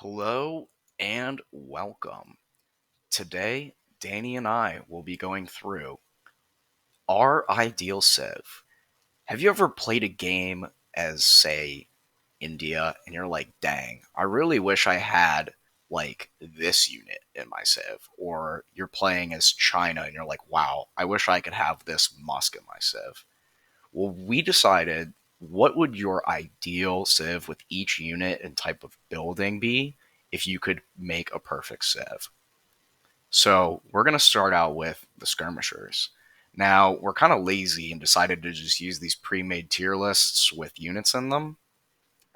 Hello and welcome. Today, Danny and I will be going through our ideal Civ. Have you ever played a game as, say, India, and you're like, dang, I really wish I had, like, this unit in my Civ? Or you're playing as China, and you're like, wow, I wish I could have this Musk in my Civ. Well, we decided what would your ideal Civ with each unit and type of building be if you could make a perfect Civ. So we're going to start out with the skirmishers. Now, we're kind of lazy and decided to just use these pre-made tier lists with units in them.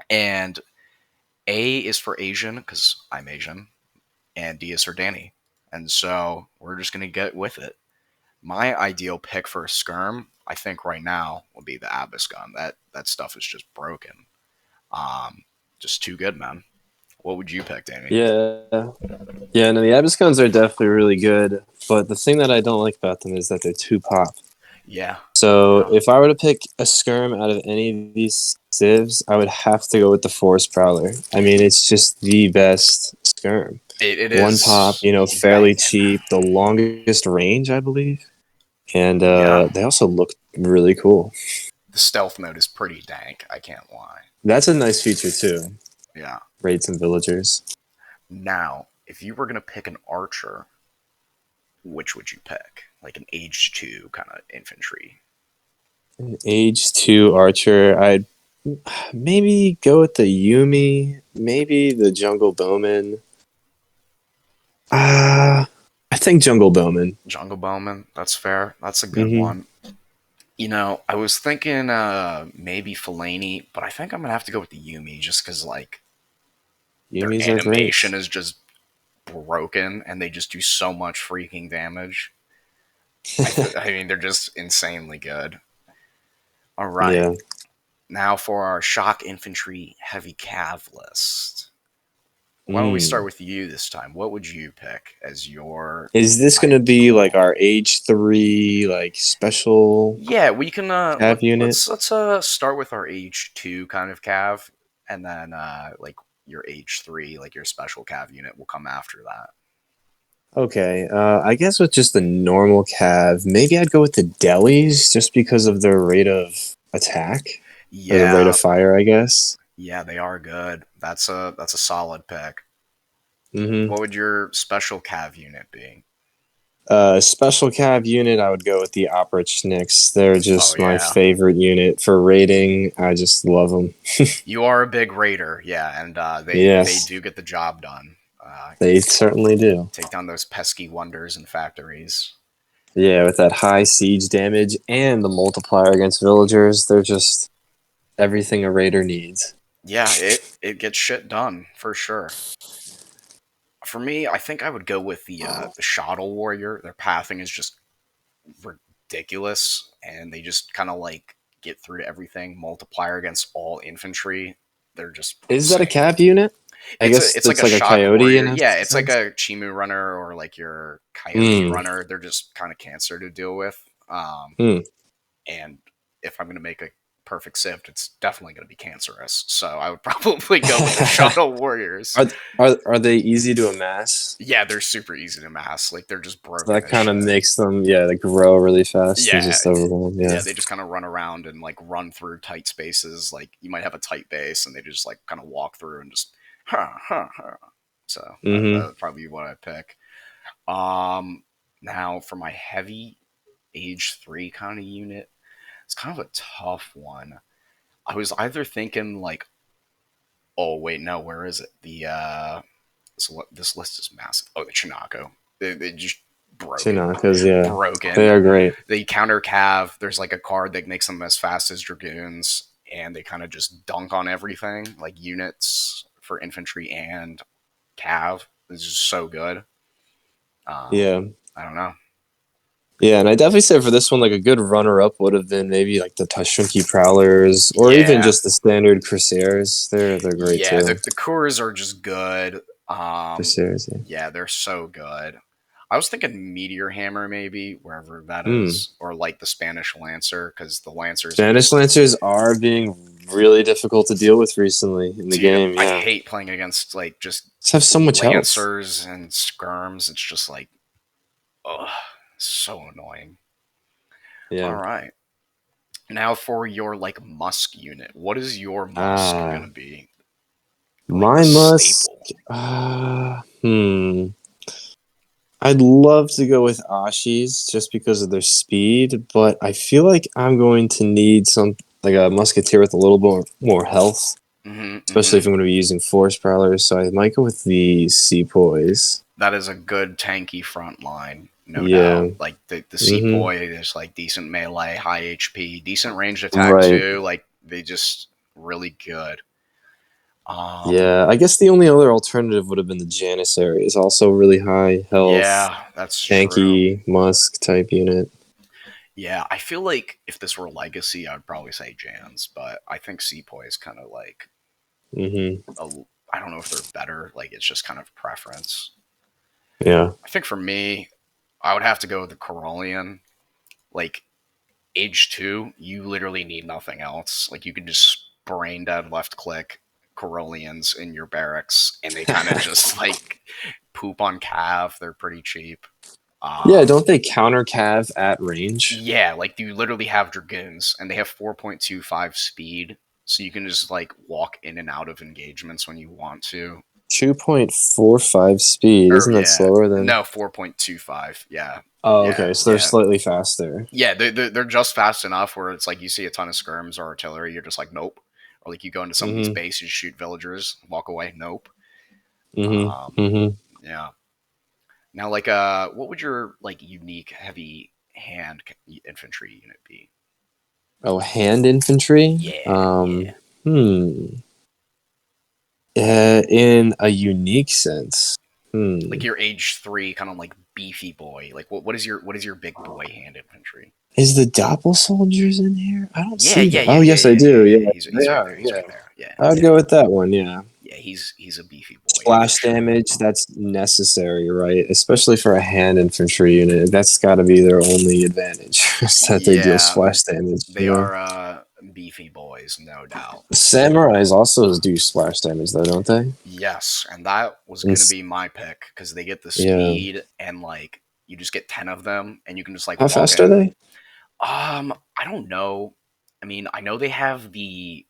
And A is for Asian, because I'm Asian, and D is for Danny. And so we're just going to get with it. My ideal pick for a skirm, I think right now, would be the Abyss gun. That stuff is just broken. Um, just too good, man. What would you pick, Danny? Yeah, yeah. No, the Abyss guns are definitely really good, but the thing that I don't like about them is that they're too pop. Yeah. So Yeah. if I were to pick a skirm out of any of these civs, I would have to go with the Forest Prowler. I mean, it's just the best skirm. It One pop, is fairly banging. cheap, the longest range, I believe, and Yeah. they also look really cool. The stealth mode is pretty dank. I can't lie. That's a nice feature too. Yeah. Raid some villagers. Now, if you were gonna pick an archer, which would you pick? Like an age 2 kind of infantry. An age 2 archer, I'd maybe go with the Yumi, maybe the Jungle Bowman. I think Jungle Bowman. Jungle Bowman. That's fair. That's a good hmm one. I was thinking maybe Fellaini, but I think I'm gonna have to go with the Yumi just because like their Yumis are animation great. is just broken and they just do so much freaking damage. I mean, they're just insanely good. All right, Yeah. now for our shock infantry heavy cav list. Why don't we start Mm. with you this time? What would you pick as your Is this gonna be like ideal? our age 3 like special Yeah, we can cav unit? let's start with our age 2 kind of cav, and then like your age 3, like your special cav unit will come after that. Okay. I guess with just the normal cav, maybe I'd go with the delis just because of their rate of attack or the rate Yeah, of fire, I guess. yeah, they are good. That's a solid pick. hmm What would your special cav unit be? Special cav unit, I would go with the Operachniks. They're Oh just my yeah, favorite unit for raiding. I just love them. you are a big raider, yeah, and they Yes, do get the job done. Uh, they certainly do. take down those pesky wonders and factories. Yeah, with that high siege damage and the multiplier against villagers, they're just everything a raider needs. Yeah, it gets shit done for sure. For me, I think I would go with the Shottle Warrior. Their pathing is just ridiculous, and they just kind of like get through to everything. Multiplier against all infantry. They're just Is that a insane. cav unit? I It's guess a it's like it's a like a shock coyote warrior. in a Yeah, it's like sense. a Chimu runner or like your coyote Mm, runner. They're just kind of cancer to deal with. mm. And if I'm gonna make a perfect sift, it's definitely gonna be cancerous. So I would probably go with the shuttle warriors. are, are they easy to amass? Yeah, they're super easy to mass. Like they're just So broken that as kind of shit. makes them, yeah, they grow really fast and Yeah, just overwhelm. Yeah. yeah, they just kind of run around and like run through tight spaces. Like you might have a tight base, and they just like kind of walk through and just huh, huh, huh. So that hmm would probably be what I pick. Um, Now for my heavy age 3 kind of unit, it's kind of a tough one. I was either thinking like, oh wait, no, where is it? This list is massive. Oh, the Chinako. They just broken, Chinakas, yeah, they broken. are great. They counter cav. There's like a card that makes them as fast as dragoons, and they kind of just dunk on everything, like units for infantry and cav. It's just so good. Um, Yeah, I don't know. yeah, and I definitely say for this one, like a good runner-up would have been maybe like the Tashunki Prowlers, or even Yeah, just the standard Corsairs. They're great yeah. too. The cores are just good. Um, Corsairs, yeah. yeah, they're so good. I was thinking Meteor Hammer, maybe wherever that Hmm. is, or like the Spanish Lancer, because the Lancers are Spanish just Lancers are being really difficult to deal with recently in the Dude, game. I Yeah, hate playing against like just just have so much health. lancers and skirms. It's just like, ugh, so annoying. All Yeah. right. Now for your like Musk unit. What is your Musk Ah, gonna be? Like the my must. staple. Hmm. I'd love to go with Ashi's just because of their speed, but I feel like I'm going to need some like a musketeer with a little more health, especially Mm-hmm. if I'm going to be using force prowlers. So I might go with the Sepoys. That is a good tanky front line, no doubt. Yeah. Like the Mm-hmm. Sepoy is like decent melee, high HP, decent ranged attack Right. too. Like they just really good. Um, Yeah. I guess the only other alternative would have been the Janissaries, also really high health, yeah, that's true. tanky musk type unit. Yeah, I feel like if this were Legacy, I'd probably say Jans, but I think Sepoy is kind of like Mm-hmm. a, I don't know if they're better. Like it's just kind of preference. Yeah. I think for me, I would have to go with the Corollian. Like age two, you literally need nothing else. Like you can just brain dead left click Corollians in your barracks, and they kind of just like poop on Cav. They're pretty cheap. Yeah, Um, don't they counter cav at range? yeah, like you literally have dragoons, and they have 4.25 speed, so you can just like walk in and out of engagements when you want to. 2.45 speed. Or Isn't that yeah, slower than? no, 4.25. Yeah, Oh, yeah, okay. So they're yeah. slightly faster. Yeah, they're just fast enough where it's like you see a ton of skirms or artillery, you're just like, nope. Or like you go into somebody's Mm-hmm. base, you shoot villagers, walk away, nope. Mm-hmm. Um, Mm-hmm. yeah. Now, like, what would your like unique heavy hand infantry unit be? Oh, hand infantry. Yeah, yeah. Hmm. In a unique sense. Hmm. Like your age three, kind of like beefy boy. Like, what is your big boy hand infantry? Is the Doppel soldiers in here? I don't Yeah, see yeah, them. yeah, Oh, yeah, yes, I yeah, do. yeah, yeah. Yeah, He's they right are. there. He's Yeah, right there. Yeah, I'd yeah, go with that one. Yeah. yeah. He's a beefy boy for Splash sure. damage. That's necessary, right? Especially for a hand infantry unit. That's got to be their only advantage. Is that they deal Yeah, splash damage. they are beefy boys, no doubt. Samurais also do splash damage, though, don't they? Yes, and that was And gonna be my pick because they get the yeah. speed and like you just get 10 of them and you can just like How walk fast are in. they? I don't know. I mean, I know they have the.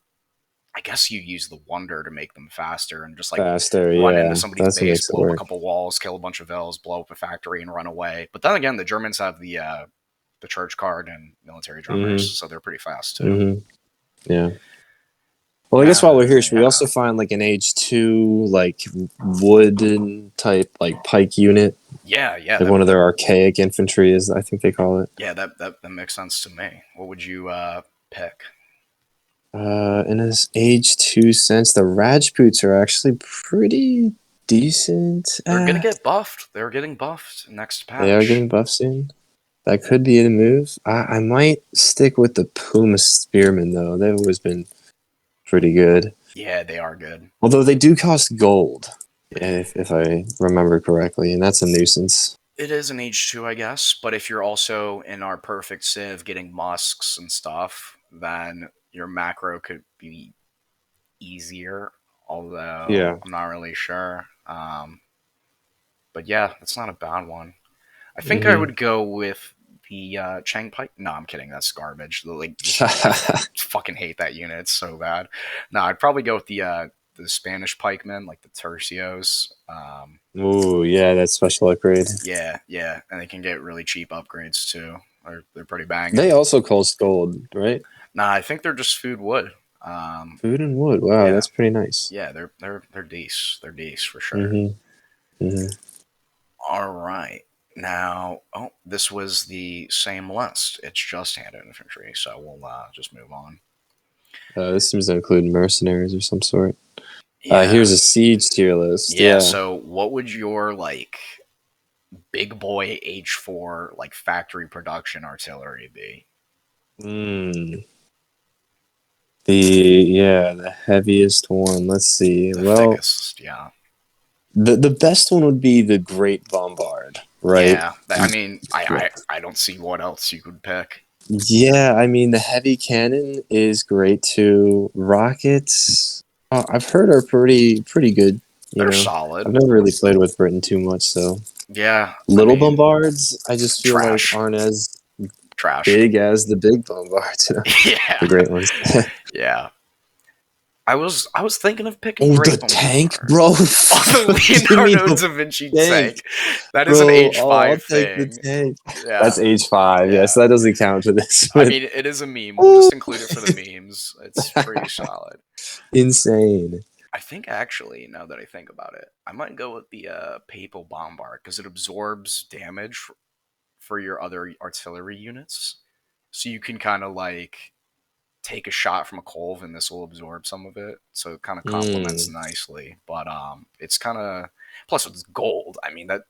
I guess you use the wonder to make them faster and just like Faster, run into yeah. somebody's That's what base, makes it blow up a work. couple walls, kill a bunch of vills, blow up a factory, and run away. But then again, the Germans have the church guard and military drummers, Mm-hmm. so they're pretty fast too. Mm-hmm. Yeah. Well, I guess while we're here, should we Yeah, also find like an age two, like wooden type, like pike unit? yeah, yeah. Like one of their archaic infantry is, I think they call it. Yeah, that makes sense to me. What would you pick? In his age two sense, the Rajputs are actually pretty decent. They're gonna get buffed. They're getting buffed next They are patch. getting buffed soon. That could be a move. I might stick with the Puma Spearmen though. They've always been pretty good. Yeah, they are good. Although they do cost gold, if I remember correctly, and that's a nuisance. It is an H2, I guess, but if you're also in our perfect Civ getting musks and stuff, then your macro could be easier. Although Yeah. I'm not really sure. But yeah, that's not a bad one. I think I Hmm. would go with the Chang Pike. No, I'm kidding. That's garbage. Like, just I fucking hate that unit. It's so bad. No, I'd probably go with the Spanish pikemen, like the tercios. Ooh, yeah, that special upgrade. Yeah, yeah, and they can get really cheap upgrades too. They're pretty banging. They also cost gold, right? Nah, I think they're just food wood. Um, Food and wood. Wow, yeah, that's pretty nice. yeah, they're decent. They're decent for sure. Hmm. Hmm. All right. Now, oh, this was the same list. It's just hand infantry, so we'll just move on. This seems to include mercenaries of some sort. Yeah, Here's a siege tier list. yeah. Yeah. So, what would your like big boy H4 like factory production artillery be? Mm. The heaviest one. Let's see. The Well, thickest, yeah. the best one would be the Great Bombard, right? Yeah, I mean, I don't see what else you could pick. Yeah, I mean the heavy cannon is great too. Rockets, I've heard are pretty good. You They're know, solid. I've never really played with Britain too much, so Yeah, I little mean, bombards, I just feel like trash, aren't as trash. big as the big bombards. You know, Yeah, the great ones. yeah. I was thinking of picking Oh, the Great tank, Bombard. bro! Oh, the Give me Leonardo the da Vinci tank, tank. That is an bro. Oh, I'll H5 take the thing. tank. Yeah, That's H5. Yeah, yeah. so that doesn't count for this. I But mean, it is a meme. We'll just include it for the memes. It's pretty solid. insane. I think actually, now that I think about it, I might go with the Papal Bombard because it absorbs damage for your other artillery units. So you can kind of like take a shot from a Colv and this will absorb some of it. So it kind of complements Mm. nicely. But it's kind of plus with gold. I mean that.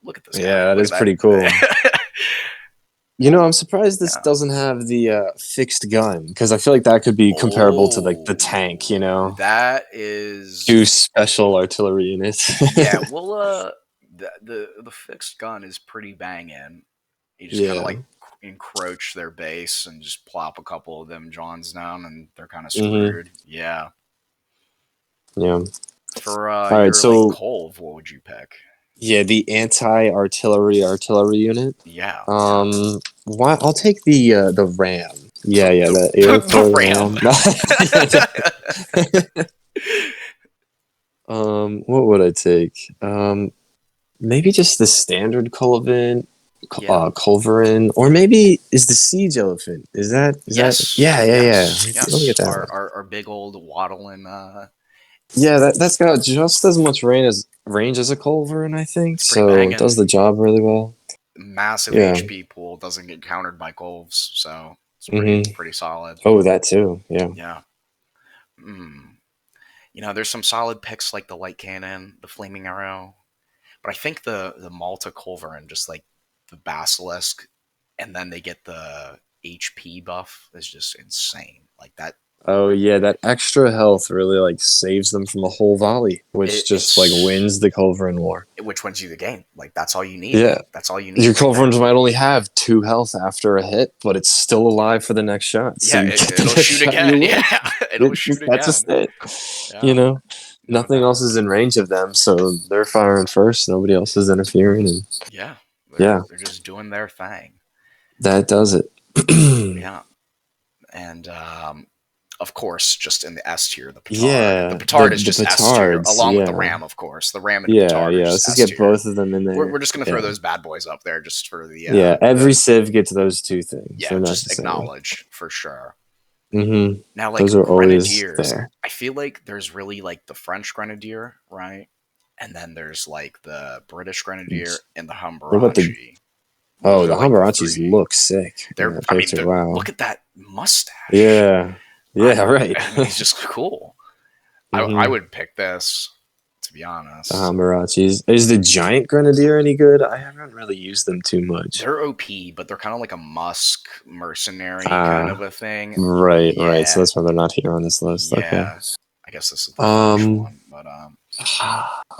Look at this guy. Yeah, that Look is at pretty cool. that. You know, I'm surprised this Yeah. doesn't have the fixed gun because I feel like that could be comparable to like the tank. You Oh, know, that is two special artillery units. yeah. Well, the fixed gun is pretty banging. You just kind of Yeah. like encroach their base and just plop a couple of them Johns down, and they're kind of Hmm. screwed. Yeah. Yeah. For All right. your like So Colv, what would you pick? yeah, the anti-artillery unit. Yeah, yeah. Um, why? I'll take the ram. Yeah, The yeah, the, the the Aerofoil ram. ram. What would I take? Maybe just the standard Culverin, Yeah. Culverin, or maybe is the siege elephant? Is that? Yes. Yeah, yeah, yeah. Yes. Let me Yes. get that Our one. our, our big old waddling. Yeah, that's got just as much range as a Culverin, I think. It's pretty So it banging. does the job really well. Massive Yeah. HP pool doesn't get countered by Colvs, so it's pretty Hmm. pretty solid. Oh, that too. Yeah. Yeah. Mm. There's some solid picks like the light cannon, the flaming arrow, but I think the Malta Culverin, just like the basilisk, and then they get the HP buff is just insane. Like that, Oh yeah, that extra health really like saves them from a whole volley, which just like it's wins the Culverin war. which wins you the game. Like that's all you need. Yeah. That's all you Your need right there. Culverins might only have 2 health after a hit, but it's still alive for the next shot. So Yeah, you get the it'll next shoot shot, you again. win. Yeah, it'll shoot That's just again. it. You Yeah, know, no nothing else doubt. is in range of them, so they're firing first. Nobody else is interfering, and Yeah, they're yeah, they're just doing their thing. that does it. Yeah, and of course, just in the S tier, the petard. The Yeah, the petard is the just S tier, petards. along with the Yeah, ram, of course. The ram and the yeah, petard are yeah. just Let's just S get tier. both of them in We're there. just gonna throw Yeah, those bad boys up there just for yeah. Every the Civ gets those two things. yeah, They're just necessary. acknowledge for sure. Hmm. Now, Those like are always grenadiers, there. I feel like there's really like the French grenadier, right? And then there's like the British grenadier and the What about the? Humbarachi. Those Oh, are the like the Humberachis three. look sick in that I mean, picture. Wow. look at that mustache. Yeah. Yeah. Right. I mean, he's just cool. I Hmm. would pick this, to be The honest. Humberachis. Is the giant grenadier any good? I haven't really used them too much. They're OP, but they're kind of like a Musk mercenary kind of Ah, a thing. right, right. So Yeah, that's why they're not here on this list. Okay. yeah. I guess this is the French Um, one, but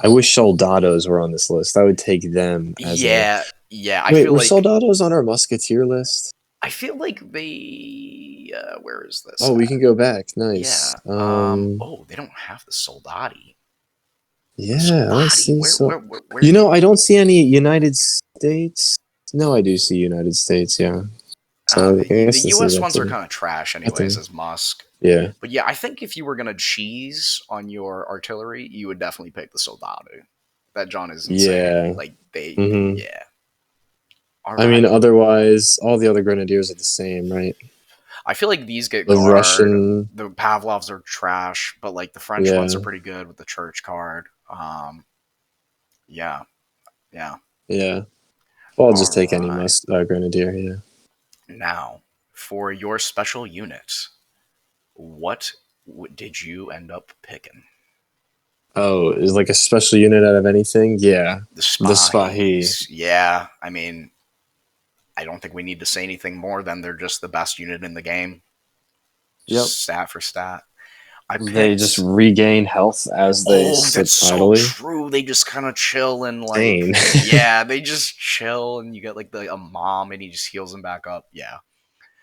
I wish soldados were on this list. I would take them as a. yeah, yeah. Wait, were soldados on our musketeer list? I feel like they. Where is this Oh, we at? can go back. Yeah. Nice. Oh, they don't have the Soldati. The Yeah, I don't Soldati. see so. Where? You know, I don't see any United States. No, I do see United States. Yeah. So I The guess this is U.S. at ones are the kind of trash, at anyways, the as Musk. yeah. But yeah, I think if you were gonna cheese on your artillery, you would definitely pick the Soldati. That John is insane. Yeah. Like Hmm. yeah. All I mean, right. otherwise, all the other grenadiers are the same, right? I feel like these get The guard. Russian, The Pavlovs are trash, but like the French ones are yeah, pretty good with the church card. Yeah, yeah. yeah. Well, I'll just All take any right. grenadier. Yeah. Now, for your special unit, what did you end up picking? Oh, is like a special unit out of anything? Yeah, The the Spahi. Spahis. Yeah, I mean, I don't think we need to say anything more than they're just the best unit in the game, Yep. stat for stat. I They just picked. regain health as they Oh, sit that's so idly. true. They just kind of chill and Insane. like, yeah, they just chill, and you get like a mom, and he just heals them back up. Yeah,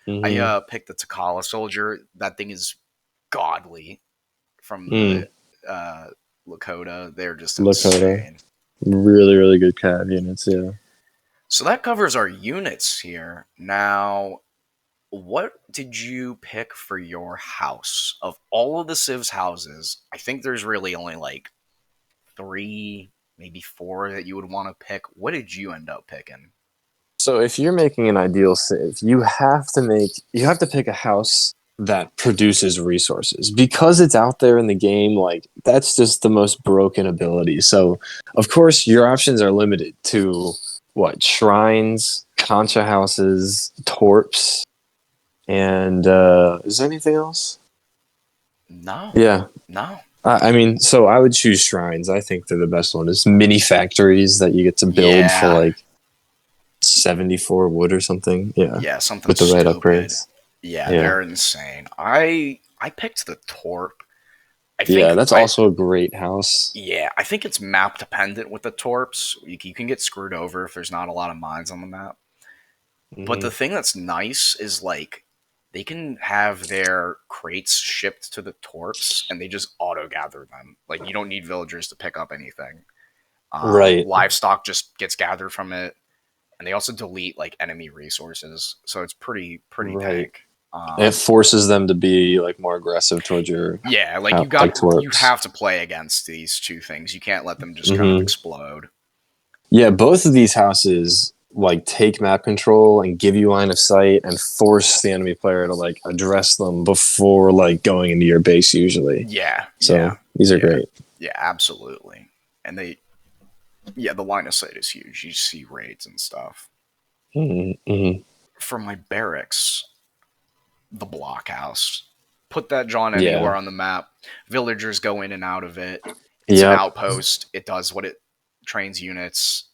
I Mm-hmm. picked the Takala soldier. That thing is godly from Mm. the Lakota. They're just Lakota. insane. Really, really good cav units, yeah. So that covers our units here. Now, what did you pick for your house? Of all of the Civ's houses, I think there's really only like three, maybe four that you would want to pick. What did you end up picking? So if you're making an ideal civ, you have to pick a house that produces resources because it's out there in the game. Like that's just the most broken ability. So of course your options are limited to what shrines, concha houses, torps, and is there anything else? No, Yeah, no. I mean, so I would choose shrines. I think they're the best one. It's mini factories that you get to build for Yeah, like 74 wood or something. Yeah. yeah, something With the right stupid. upgrades. Yeah, Yeah. they're insane. I picked the Torp. I Yeah, think that's I also a great house. yeah, I think it's map dependent with the Torps. You can get screwed over if there's not a lot of mines on the map. But Hmm. the thing that's nice is like they can have their crates shipped to the Torps and they just auto gather them. Like you don't need villagers to pick up anything. Right. Livestock just gets gathered from it, and they also delete like enemy resources, so it's pretty Right. dank. And it forces them to be like more aggressive towards your Yeah, like like you twerps. have to play against these two things. You can't let them just kind of Hmm. explode. Yeah, both of these houses like take map control and give you line of sight and force the enemy player to like address them before like going into your base usually. Yeah, So yeah, these are yeah, great. yeah, absolutely. And yeah, the line of sight is huge. You see raids and stuff. Mm-hmm. For my barracks, the blockhouse. Put that John Yeah. anywhere on the map. Villagers go in and out of it. It's an Yep. outpost. It does what it trains units.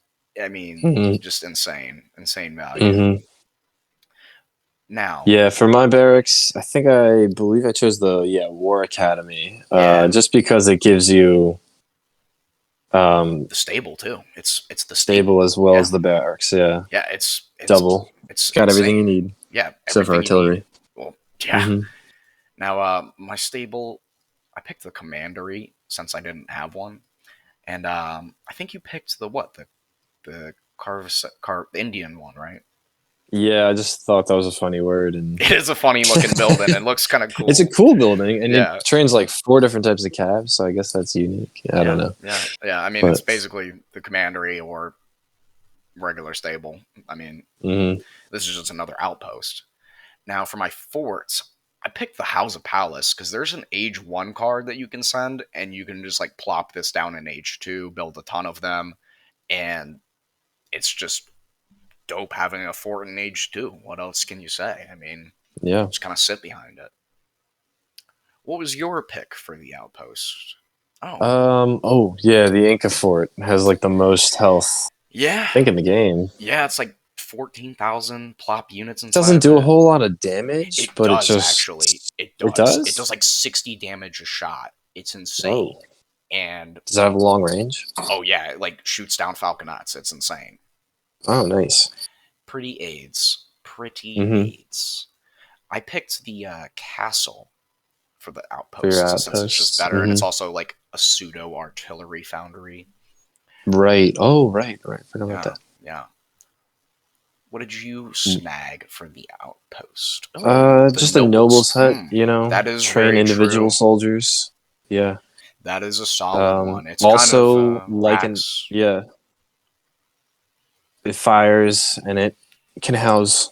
I mean, Hmm. just insane, insane value. Hmm. Now, Yeah, for my barracks, I believe I chose the War Academy. yeah, Just because it gives you the stable too. It's the stable stable. as well Yeah, as the barracks. Yeah, yeah. It's double. it's Got everything you insane. need Yeah, except for everything you need. artillery. Well, yeah. Hmm. Now, my stable, I picked the commandery since I didn't have one, and I think you picked the Indian one, right? Yeah, I just thought that was a funny word, and It is a funny looking building. It looks kind of it's a cool. cool building, and it Yeah, trains like four different types of calves. So I guess that's unique. I don't yeah, know, yeah, yeah. I mean, it's but basically the commandery or regular stable. I mean, mhm. this is just another outpost. Now, for my forts, I picked the House of Palace because there's an Age 1 card that you can send, and you can just like plop this down in Age 2, build a ton of them, and it's just dope having a fort in Age 2. What else can you say? I mean, Yeah. just kind of sit behind it. What was your pick for the outpost? Oh, Oh yeah, the Inca Fort has like the most health, yeah. I think, in the game. Yeah, it's like 14,000 plop units It inside doesn't of do a it. whole lot of damage, It but it does just actually. It it does. It does does. like 60 damage a shot. It's Whoa. insane. And Does that have a long range? oh yeah, it like shoots down falconets. It's insane. Oh, nice. Pretty aids. Pretty Mm-hmm. aids. I picked the castle for the For your outposts since it's just outposts. better and it's Mm-hmm. also like a pseudo artillery foundry. Right. Oh, right. Right. Forgot about Yeah, that. yeah. What did you snag for the outpost? Oh, the Just a noble's nobles. hut. You know, That is train very individual true. soldiers. Yeah. That is a solid one. It's kind of Also, like an lax. yeah, it fires and it can house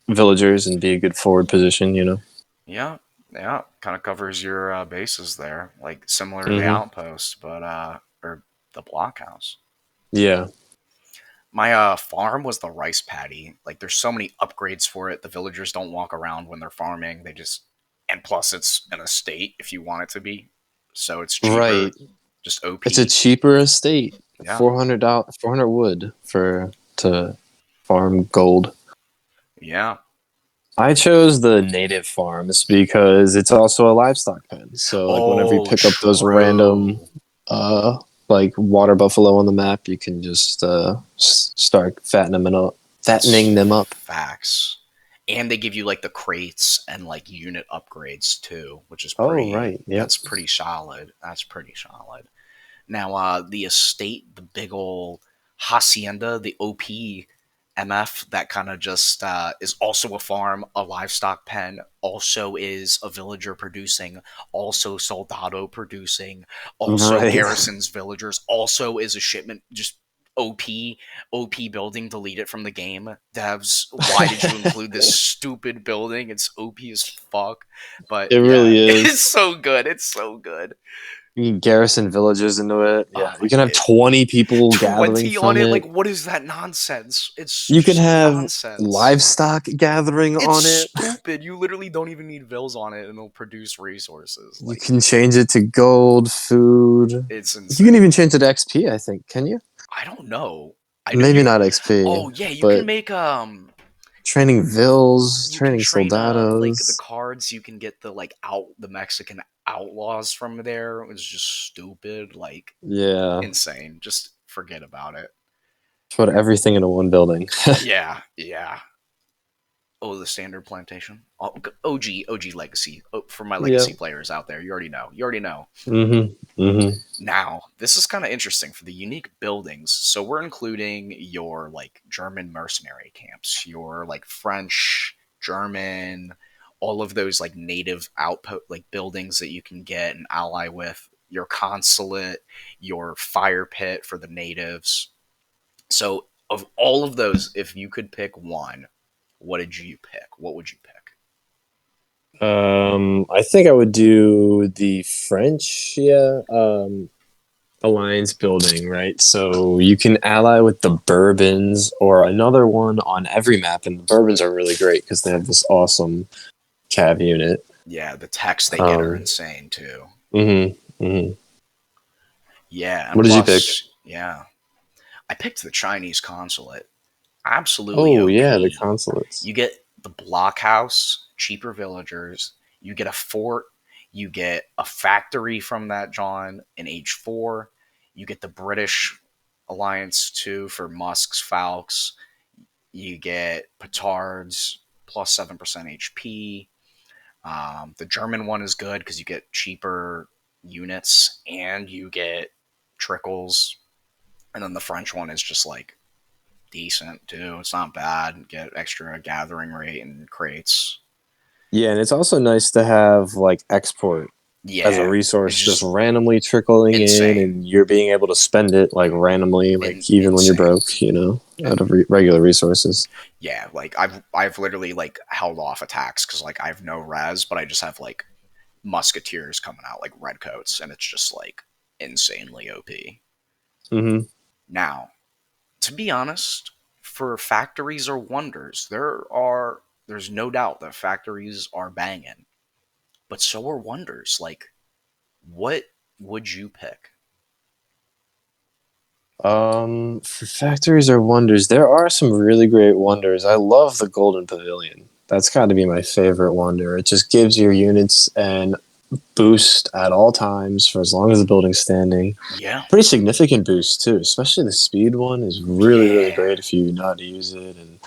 villagers and be a good forward position. You know. Yeah, yeah. Kind of covers your bases there, like similar to the Mm-hmm. outpost, but or the blockhouse. Yeah. My farm was the rice paddy. Like, there's so many upgrades for it. The villagers don't walk around when they're farming. They just, and plus, it's an estate if you want it to be, so it's cheaper. Right. Just It's a OP. cheaper estate. Yeah, $400, 400 wood for to farm gold. yeah. I chose the native farms because it's also a livestock pen. So like whenever you Oh, pick up those random true. like water buffalo on the map, you can just start fattening them up. Facts. and they give you like the crates and like unit upgrades too, which is Oh, pretty. right. Yep. That's pretty solid. That's pretty solid. Now, the estate, the big old hacienda, the OP MF, that kind of just is also a farm, a livestock pen, also is a villager producing, also soldado producing, also Right. garrisons villagers, also is a shipment just. OP building, delete it from the game. Devs, why did you include this stupid building? It's OP as fuck. But It yeah, really it's is. so good. It's so good. You can garrison villages into it. Oh Yeah. my You can have 20 people gathering 20 on from it? it. Like, what is that nonsense? It's You can just have nonsense. livestock gathering It's on it. stupid. You literally don't even need vills on it and it'll produce resources. You Like, can change it to gold, food. it's You can even insane. change it to XP, I think. Can you? I don't know. I know Maybe you. not XP, Oh, yeah, you can but make, training vills, you can training train, like, the soldados. cards. You can get the, like, the Mexican outlaws from there. It was just stupid. Like, Yeah. insane. Just forget about it. Put everything into one building. Yeah, yeah. Oh, the standard plantation. OG legacy. Oh, for my Yep. legacy players out there, you already know. You already know. Mm-hmm. Mm-hmm. Now, this is kind of interesting for the unique buildings. So we're including your like German mercenary camps, your like French, German, all of those like native outpost like buildings that you can get and ally with, your consulate, your fire pit for the natives. So of all of those, if you could pick one, what did you pick? What would you pick? I think I would do the French, yeah, alliance building, right? So you can ally with the Bourbons or another one on every map, and the Bourbons are really great because they have this awesome cav unit. Yeah, the techs they get are Um, insane too. hmm. Yeah, and What did you pick? plus, yeah, I picked the Chinese consulate. Absolutely Oh yeah, the OP. consulates. You get the blockhouse, cheaper villagers. You get a fort. You get a factory from that John in H4. You get the British Alliance too for Musk's Falcons. You get petards plus 7% HP. The German one is good because you get cheaper units and you get trickles. And then the French one is just like decent too. It's not bad. Get extra gathering rate and crates. Yeah, and it's also nice to have like export as a Yeah, it's resource just just randomly trickling in, insane. and you're being able to spend it like randomly, like even when you're Insane. broke, you know, out And of regular resources. yeah, like I've literally like held off attacks because like I have no res, but I just have like musketeers coming out like redcoats, and it's just like insanely OP. Hmm. Now, to be honest, for factories or wonders, there's no doubt that factories are banging, but so are wonders. Like, what would you pick? For factories or wonders, there are some really great wonders. I love the Golden Pavilion. That's got to be my favorite wonder. It just gives your units an boost at all times for as long as the building's standing. Yeah, Pretty significant boost too, especially the speed one is really, really yeah, great if you know how to use it. And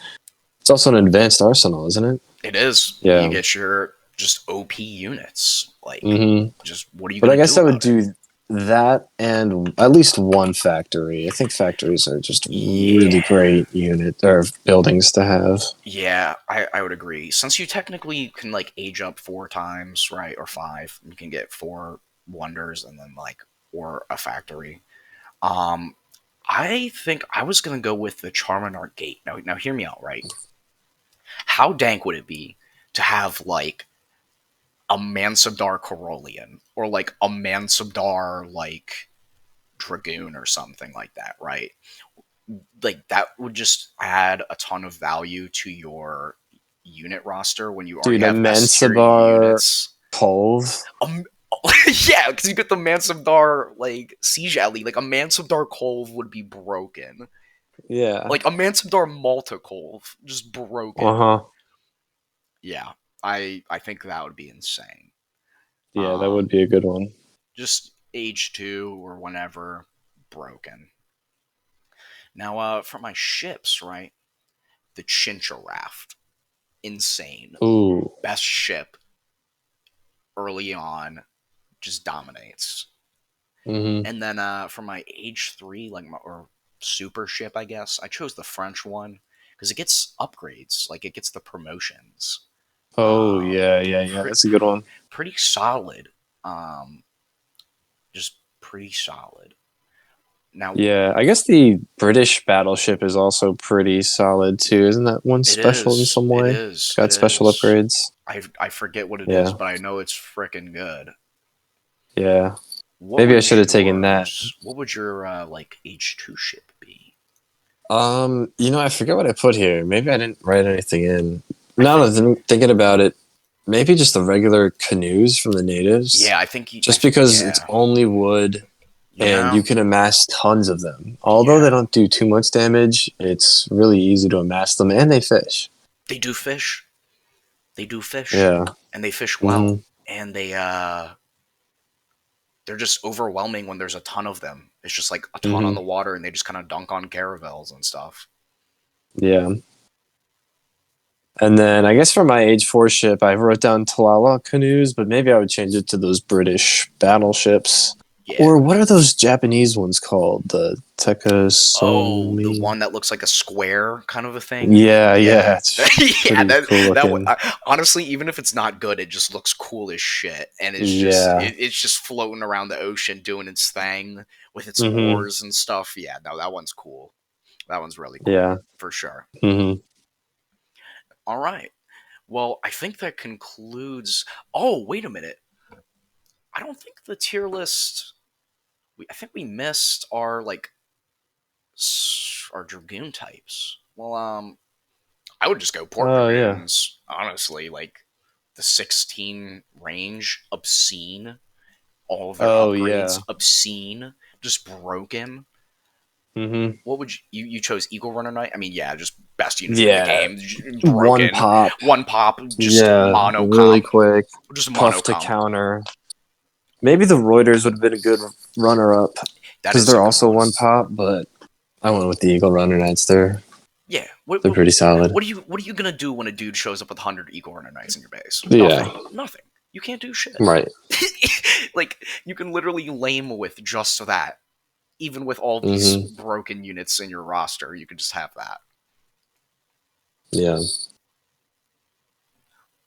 it's also an advanced arsenal, isn't it? it is. You Yeah. get your just OP units. Like, Hmm. just what are you But I gonna do guess I would about it? do that and at least one factory. I think factories are just really Yeah, great unit or buildings to have. yeah, I would agree. Since you technically can like age up 4 times, right, or five, you can get 4 wonders and then like or a factory. Um, I think I was gonna go with the Charminar Gate. Now hear me out, right? How dank would it be to have like a Mansabdar Corollian or like a Mansabdar like Dragoon or something like that, right? Like that would just add a ton of value to your unit roster when you already Dude, a have S tier Mansabar units. Cove. Um, yeah, because you get the Mansabdar like siege alley. Like a Mansabdar Cove would be broken. Yeah. Like a Mansabdar Malta Cove, just Uh broken. huh. Yeah, I think that would be insane. Yeah, that would Um, be a good one. just H2 or whenever broken. Now, for my ships, right? The Chincha Raft. insane. Ooh. Best ship early on, just dominates. Mm-hmm. And then for my age 3, or super ship, I guess, I chose the French one because it gets upgrades, like it gets the promotions. Oh yeah, yeah, yeah. Pre- That's a good one. Pretty solid. Um, just pretty solid. Now, Yeah, I guess the British battleship is also pretty solid too. Isn't that one it special in is. some It way? is. It Got special is. upgrades. I forget what it is, Yeah, but I know it's freaking good. yeah. What Maybe I would should have taken that. yours? What would your like H2 ship be? I forget what I put here. Maybe I didn't write anything in. I Now think that I'm thinking about it, maybe just the regular canoes from the natives. yeah, I think Just because it's yeah. only wood and Yeah. you can amass tons of them. Although they Yeah. don't do too much damage, it's really easy to amass them and they fish. They do fish. They do fish. Yeah. And they fish well. Hmm. And they're just overwhelming when there's a ton of them. It's just like a ton on Hmm. the water and they just kind of dunk on caravels and stuff. Yeah. And then I guess for my age 4 ship, I wrote down Talala canoes, but maybe I would change it to those British battleships. Yeah. Or what are those Japanese ones called? The Oh, the Tekasomi? one that looks like a square kind of a thing. Yeah, Yeah, yeah, it's yeah. pretty cool That looking. honestly, even if it's not good, it just looks cool as shit, and Yeah. it's just floating around the ocean doing its thing with its Hmm. oars and stuff. Yeah, no, that one's cool. That one's really cool Yeah. for sure. Hmm. All right. Well, I think that concludes. Oh, wait a minute. I don't think the tier list. I think we missed our like our dragoon types. Well, I would just go port Oh, yeah. dragoons. Honestly, like the 16 range, obscene. All of their Oh, upgrades, yeah. obscene, just broken. Hmm. What would you chose Eagle Runner Knight? I mean, yeah, just best unit in the Yeah. game, One broken, pop. one pop, just Yeah. mono Really comp, quick. just mono Puff to comp. counter. Maybe the Reuters would have been a good runner up That because is a they're good also one. one pop, but I went with the Eagle Runner Knights. Yeah. They're pretty solid. What are you gonna do when a dude shows up with 100 Eagle Runner Knights in your base? Yeah, Nothing. Nothing. You can't do shit. right. Like you can literally lame with just that. Even with all these Hmm. broken units in your roster, you can just have that. Yeah.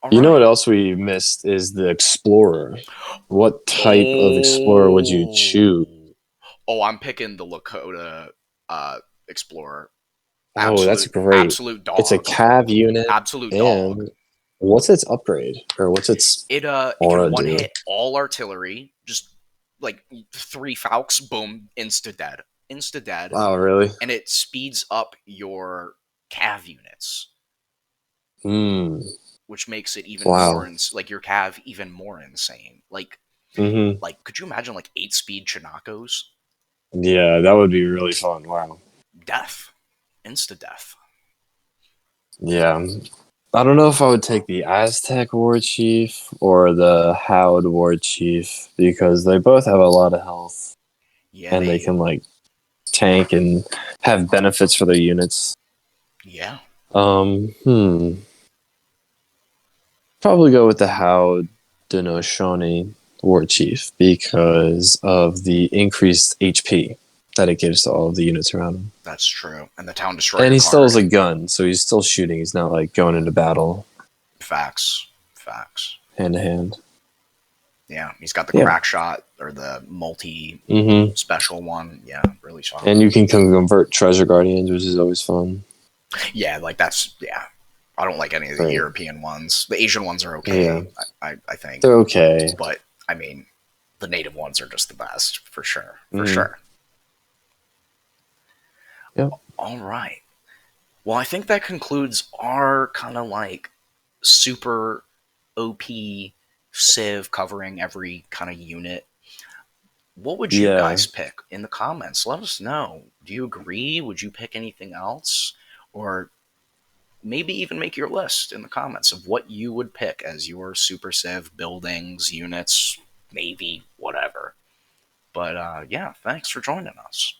All You know what right. else we missed is the Explorer. What type of Explorer would you choose? Oh. Oh, I'm picking the Lakota Explorer. Oh, that's great. Absolute It's a dog. cav unit, Absolute dog. and what's its upgrade or what's its It can aura one do? hit all artillery, just like 3 Falcons, boom, insta dead. Insta dead. Oh, really? And it speeds up your cav units, Hmm. which makes it even more Wow. like your cav even more insane. Hmm. Like could you imagine like 8 speed Chinacos? Yeah, that would be really fun. Wow. Death. Insta death. Yeah. I don't know if I would take the Aztec War Chief or the Howd War Chief because they both have a lot of health Yeah, and they can like tank and have benefits for their units. yeah. Hmm. Probably go with the Howd Denoshoni War Chief because of the increased HP that it gives to all of the units around him. That's true. And the town And destroyer he still has card. a gun, so he's still shooting. He's not like going into battle Facts. Facts. hand to hand. Yeah, he's got the Yeah. crack shot or the multi Hmm. special one. Yeah, really And solid. you can convert treasure guardians, which is always fun. Yeah, like that's yeah. I don't like any of the Right. European ones. The Asian ones are Yeah. okay, I think, They're okay. but I mean, the native ones are just the best for sure, for Hmm. sure. Yep. All right. Well, I think that concludes our kind of like super OP Civ covering every kind of unit. What would you Yeah. guys pick in the comments? Let us know. Do you agree? Would you pick anything else? Or maybe even make your list in the comments of what you would pick as your Super Civ buildings, units, maybe, whatever. But yeah, thanks for joining us.